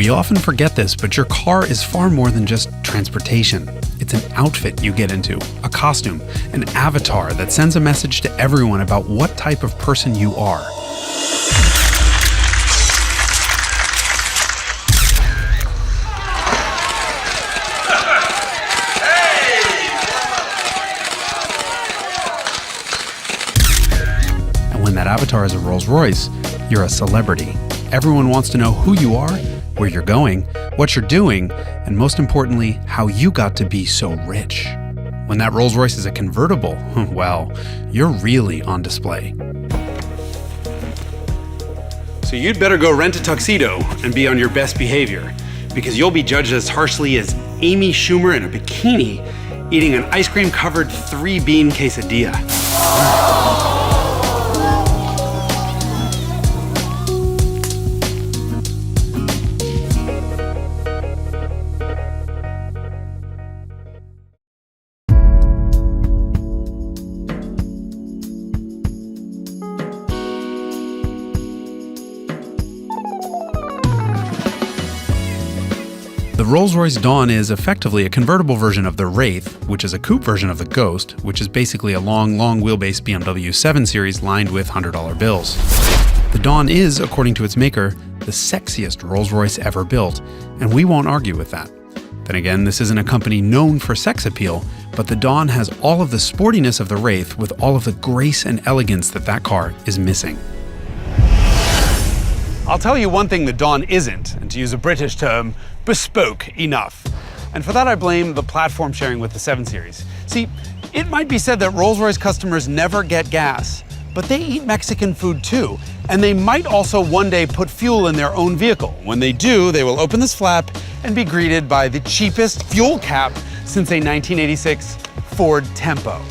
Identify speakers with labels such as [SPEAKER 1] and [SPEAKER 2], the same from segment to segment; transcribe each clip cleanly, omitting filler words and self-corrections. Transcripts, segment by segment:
[SPEAKER 1] We often forget this, but your car is far more than just transportation. It's an outfit you get into, a costume, an avatar that sends a message to everyone about what type of person you are. And when that avatar is a Rolls-Royce, you're a celebrity. Everyone wants to know who you are, where you're going, what you're doing, and most importantly, how you got to be so rich. When that Rolls-Royce is a convertible, well, you're really on display. So you'd better go rent a tuxedo and be on your best behavior, because you'll be judged as harshly as Amy Schumer in a bikini eating an ice cream-covered 3-bean quesadilla. The Rolls-Royce Dawn is effectively a convertible version of the Wraith, which is a coupe version of the Ghost, which is basically a long wheelbase BMW 7 Series lined with $100 bills. The Dawn is, according to its maker, the sexiest Rolls-Royce ever built, and we won't argue with that. Then again, this isn't a company known for sex appeal, but the Dawn has all of the sportiness of the Wraith with all of the grace and elegance that car is missing. I'll tell you one thing the Dawn isn't, and to use a British term, bespoke enough. And for that I blame the platform sharing with the 7 Series. See, it might be said that Rolls-Royce customers never get gas, but they eat Mexican food too, and they might also one day put fuel in their own vehicle. When they do, they will open this flap and be greeted by the cheapest fuel cap since a 1986 Ford Tempo.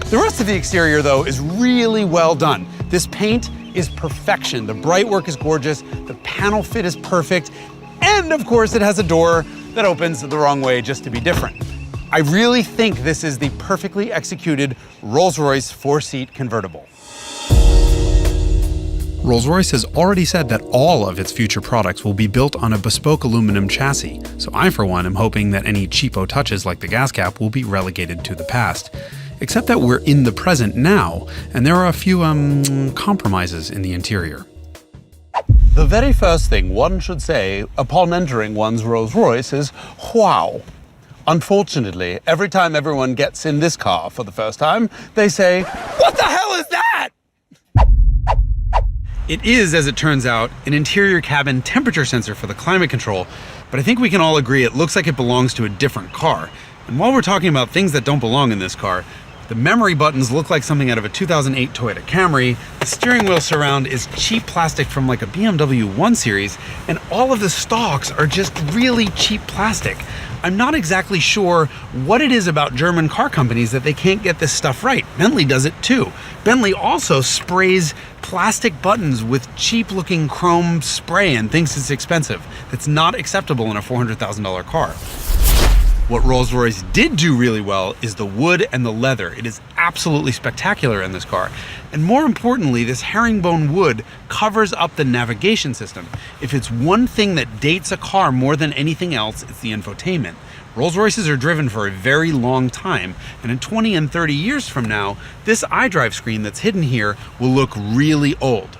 [SPEAKER 1] The rest of the exterior, though, is really well done. This paint is perfection. The bright work is gorgeous, the panel fit is perfect, and of course it has a door that opens the wrong way just to be different. I really think this is the perfectly executed Rolls-Royce 4-seat convertible. Rolls-Royce has already said that all of its future products will be built on a bespoke aluminum chassis, so I for one am hoping that any cheapo touches like the gas cap will be relegated to the past. Except that we're in the present now, and there are a few compromises in the interior. The very first thing one should say upon entering one's Rolls-Royce is, wow. Unfortunately, every time everyone gets in this car for the first time, they say, what the hell is that? It is, as it turns out, an interior cabin temperature sensor for the climate control, but I think we can all agree it looks like it belongs to a different car. And while we're talking about things that don't belong in this car, the memory buttons look like something out of a 2008 Toyota Camry, the steering wheel surround is cheap plastic from like a BMW 1 Series, and all of the stalks are just really cheap plastic. I'm not exactly sure what it is about German car companies that they can't get this stuff right. Bentley does it too. Bentley also sprays plastic buttons with cheap-looking chrome spray and thinks it's expensive. That's not acceptable in a $400,000 car. What Rolls-Royce did do really well is the wood and the leather. It is absolutely spectacular in this car. And more importantly, this herringbone wood covers up the navigation system. If it's one thing that dates a car more than anything else, it's the infotainment. Rolls-Royces are driven for a very long time, and in 20 and 30 years from now, this iDrive screen that's hidden here will look really old.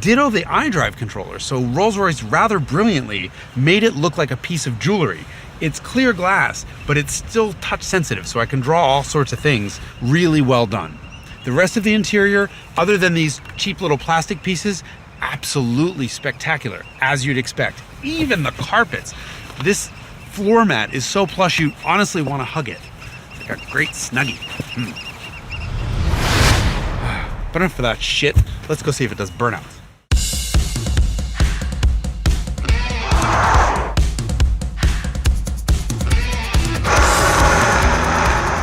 [SPEAKER 1] Ditto the iDrive controller, so Rolls-Royce rather brilliantly made it look like a piece of jewelry. It's clear glass, but it's still touch sensitive, so I can draw all sorts of things. Really well done. The rest of the interior, other than these cheap little plastic pieces, absolutely spectacular, as you'd expect. Even the carpets. This floor mat is so plush you honestly want to hug it. It's like a great snuggie. But enough for that shit. Let's go see if it does burnouts.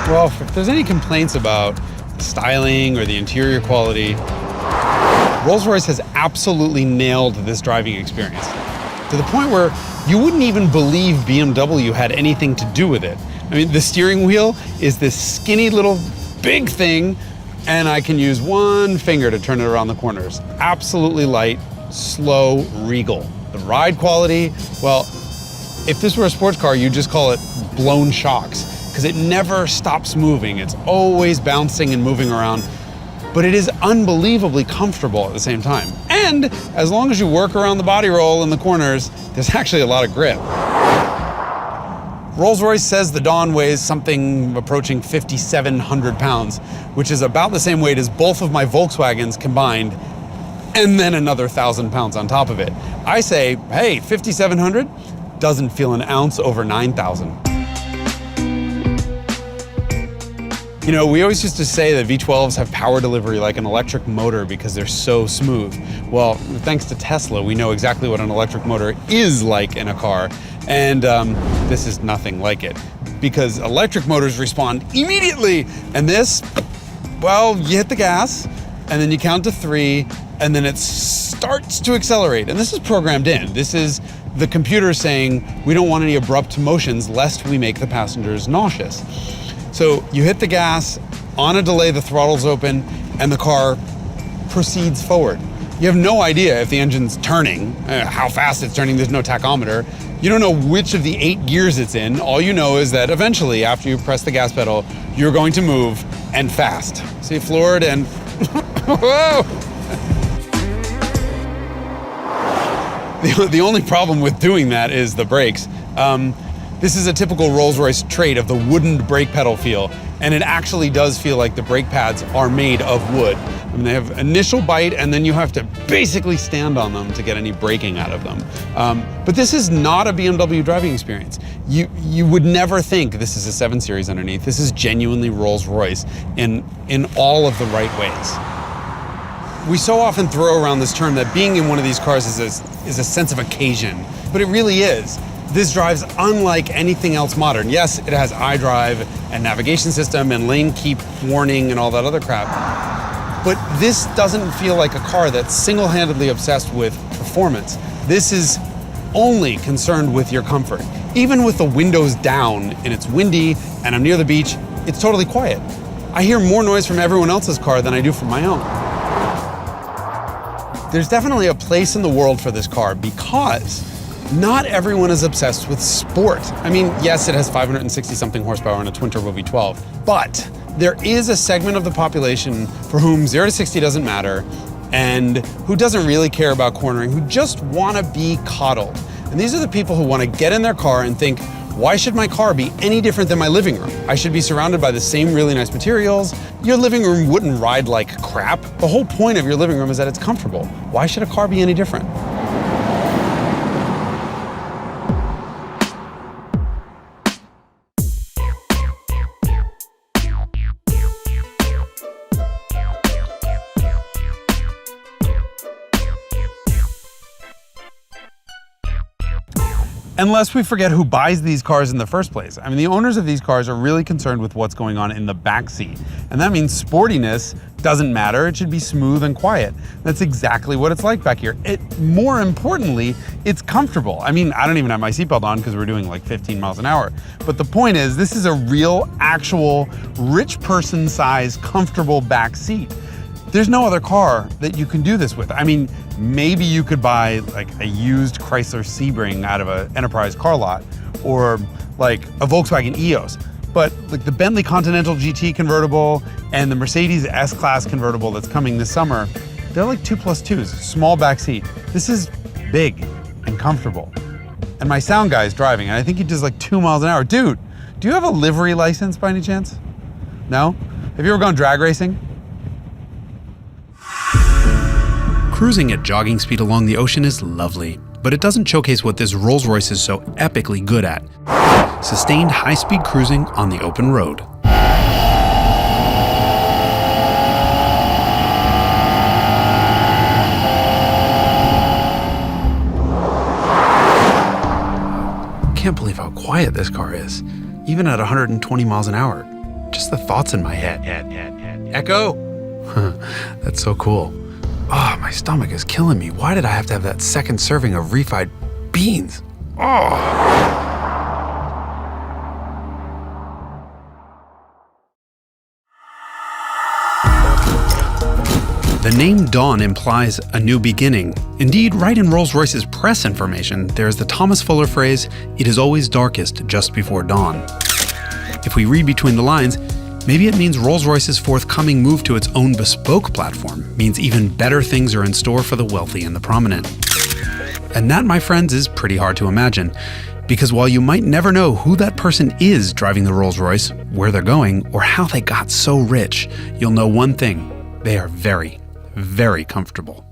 [SPEAKER 1] Well, if there's any complaints about the styling or the interior quality, Rolls-Royce has absolutely nailed this driving experience, to the point where you wouldn't even believe BMW had anything to do with it. I mean, the steering wheel is this skinny little big thing, and I can use one finger to turn it around the corners. Absolutely light, slow, regal. The ride quality, well, If this were a sports car, you'd just call it blown shocks, because it never stops moving. It's always bouncing and moving around, but it is unbelievably comfortable at the same time. And as long as you work around the body roll in the corners, there's actually a lot of grip. Rolls-Royce says the Dawn weighs something approaching 5,700 pounds, which is about the same weight as both of my Volkswagens combined, and then another 1,000 pounds on top of it. I say, hey, 5,700 doesn't feel an ounce over 9,000. You know, we always used to say that V12s have power delivery like an electric motor because they're so smooth. Well, thanks to Tesla, we know exactly what an electric motor is like in a car. And this is nothing like it, because electric motors respond immediately. And this, well, you hit the gas and then you count to 3 and then it starts to accelerate. And this is programmed in. This is the computer saying, we don't want any abrupt motions lest we make the passengers nauseous. So you hit the gas, on a delay the throttle's open, and the car proceeds forward. You have no idea if the engine's turning, how fast it's turning, there's no tachometer. You don't know which of the 8 gears it's in. All you know is that eventually, after you press the gas pedal, you're going to move, and fast. See, floored and whoa! The only problem with doing that is the brakes. This is a typical Rolls-Royce trait of the wooden brake pedal feel, and it actually does feel like the brake pads are made of wood. I mean, they have initial bite, and then you have to basically stand on them to get any braking out of them. But this is not a BMW driving experience. You would never think this is a 7 Series underneath. This is genuinely Rolls-Royce in all of the right ways. We so often throw around this term that being in one of these cars is a sense of occasion, but it really is. This drives unlike anything else modern. Yes, it has iDrive and navigation system and lane keep warning and all that other crap. But this doesn't feel like a car that's single-handedly obsessed with performance. This is only concerned with your comfort. Even with the windows down and it's windy and I'm near the beach, it's totally quiet. I hear more noise from everyone else's car than I do from my own. There's definitely a place in the world for this car because not everyone is obsessed with sport. I mean, yes, it has 560 something horsepower and a twin turbo V12, but there is a segment of the population for whom 0 to 60 doesn't matter and who doesn't really care about cornering, who just want to be coddled. And these are the people who want to get in their car and think, why should my car be any different than my living room? I should be surrounded by the same really nice materials. Your living room wouldn't ride like crap. The whole point of your living room is that it's comfortable. Why should a car be any different? Unless we forget who buys these cars in the first place. I mean, the owners of these cars are really concerned with what's going on in the back seat. And that means sportiness doesn't matter. It should be smooth and quiet. That's exactly what it's like back here. More importantly, it's comfortable. I mean, I don't even have my seatbelt on because we're doing like 15 miles an hour. But the point is, this is a real, actual, rich person size, comfortable back seat. There's no other car that you can do this with. I mean, maybe you could buy like a used Chrysler Sebring out of an Enterprise car lot, or like a Volkswagen EOS. But like the Bentley Continental GT convertible and the Mercedes S-Class convertible that's coming this summer, they're like 2+2s, small back seat. This is big and comfortable. And my sound guy is driving, and I think he does like 2 miles an hour. Dude, do you have a livery license by any chance? No? Have you ever gone drag racing? Cruising at jogging speed along the ocean is lovely, but it doesn't showcase what this Rolls-Royce is so epically good at: sustained high-speed cruising on the open road. Can't believe how quiet this car is, even at 120 miles an hour. Just the thoughts in my head. Echo! That's so cool. Oh, my stomach is killing me. Why did I have to have that second serving of refried beans? Oh. The The name Dawn implies a new beginning. Indeed, right in Rolls-Royce's press information, there's the Thomas Fuller phrase, "It is always darkest just before dawn." If we read between the lines, maybe it means Rolls-Royce's forthcoming move to its own bespoke platform means even better things are in store for the wealthy and the prominent. And that, my friends, is pretty hard to imagine. Because while you might never know who that person is driving the Rolls-Royce, where they're going, or how they got so rich, you'll know one thing: they are very, very comfortable.